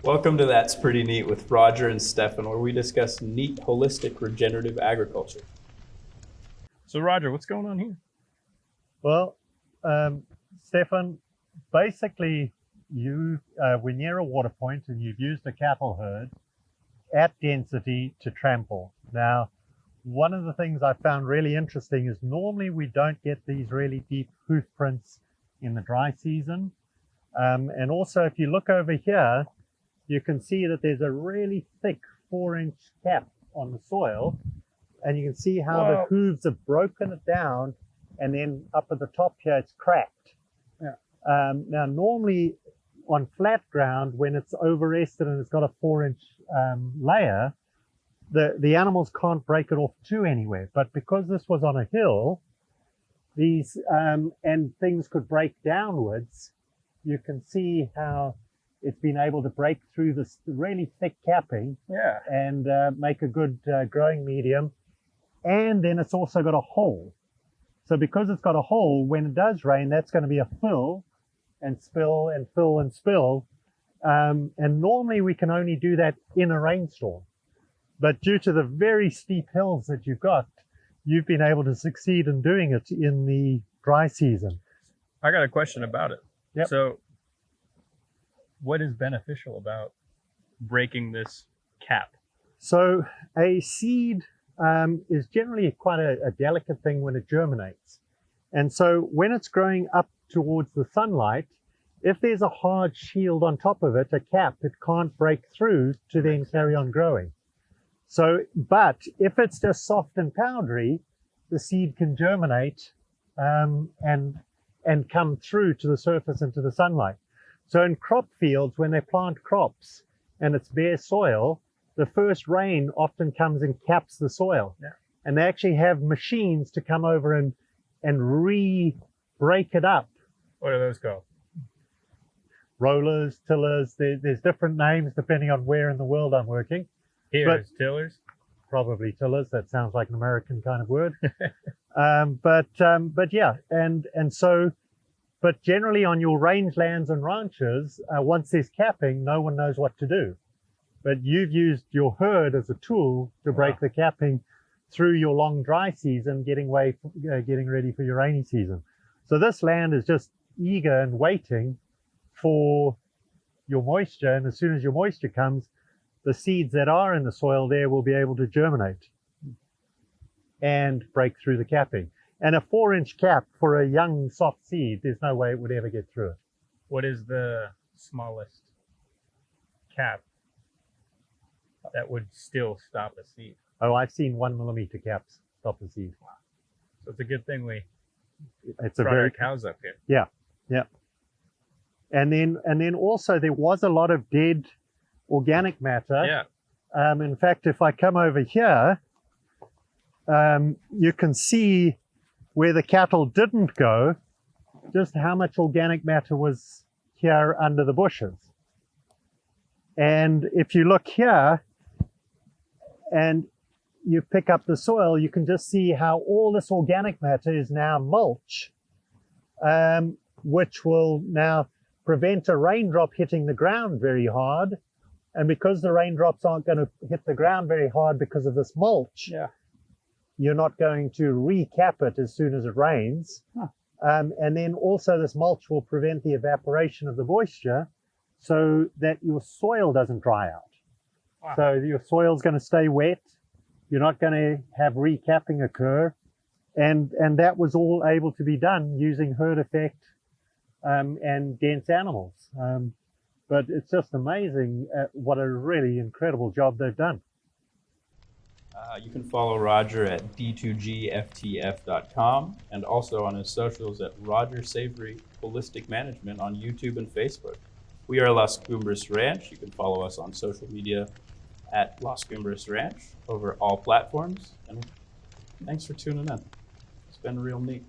Welcome to That's Pretty Neat with Rodger and Stefan, where we discuss neat, holistic, regenerative agriculture. So, Rodger, what's going on here? Well, Stefan, basically, we're near a water point and you've used a cattle herd at density to trample. Now, one of the things I found really interesting is normally we don't get these really deep hoof prints in the dry season. And also, if you look over here, you can see that there's a really thick 4-inch cap on the soil, and you can see how the hooves have broken it down, and then up at the top here it's cracked. Yeah. Now normally on flat ground, when it's over-rested and it's got a 4-inch layer, the animals can't break it off to anywhere. But because this was on a hill, these and things could break downwards, you can see how it's been able to break through this really thick capping, and make a good growing medium. And then it's also got a hole. So because it's got a hole, when it does rain, that's going to be a fill and spill and fill and spill. And normally we can only do that in a rainstorm. But due to the very steep hills that you've got, you've been able to succeed in doing it in the dry season. I got a question about it. Yep. So, what is beneficial about breaking this cap? So a seed is generally quite a delicate thing when it germinates. And so when it's growing up towards the sunlight, if there's a hard shield on top of it, a cap, it can't break through to then carry on growing. So, but if it's just soft and powdery, the seed can germinate and come through to the surface into the sunlight. So in crop fields, when they plant crops and it's bare soil, the first rain often comes and caps the soil. Yeah. And they actually have machines to come over and re-break it up. What are those called? Rollers, tillers, there's different names depending on where in the world I'm working. Here's tillers? Probably tillers, that sounds like an American kind of word. But yeah, and so, but generally on your rangelands and ranches, once there's capping, no one knows what to do. But you've used your herd as a tool to break the capping through your long dry season, getting ready for your rainy season. So this land is just eager and waiting for your moisture. And as soon as your moisture comes, the seeds that are in the soil there will be able to germinate and break through the capping. And a 4-inch cap for a young soft seed, there's no way it would ever get through it. What is the smallest cap that would still stop a seed? Oh, I've seen 1 millimeter caps stop a seed. Wow. So it's a good thing it's brought our cows up here. Yeah, yeah. And then also there was a lot of dead organic matter. Yeah. In fact, if I come over here, you can see where the cattle didn't go, just how much organic matter was here under the bushes. And if you look here and you pick up the soil, you can just see how all this organic matter is now mulch, which will now prevent a raindrop hitting the ground very hard. And because the raindrops aren't going to hit the ground very hard because of this mulch, you're not going to recap it as soon as it rains. And then also this mulch will prevent the evaporation of the moisture so that your soil doesn't dry out. Wow. So your soil's going to stay wet. You're not going to have recapping occur. And that was all able to be done using herdeffect and dense animals. But it's just amazing what a really incredible job they've done. You can follow Rodger at d2gftf.com and also on his socials at Rodger Savory Holistic Management on YouTube and Facebook. We are Las Cumbres Ranch. You can follow us on social media at Las Cumbres Ranch over all platforms. And thanks for tuning in. It's been real neat.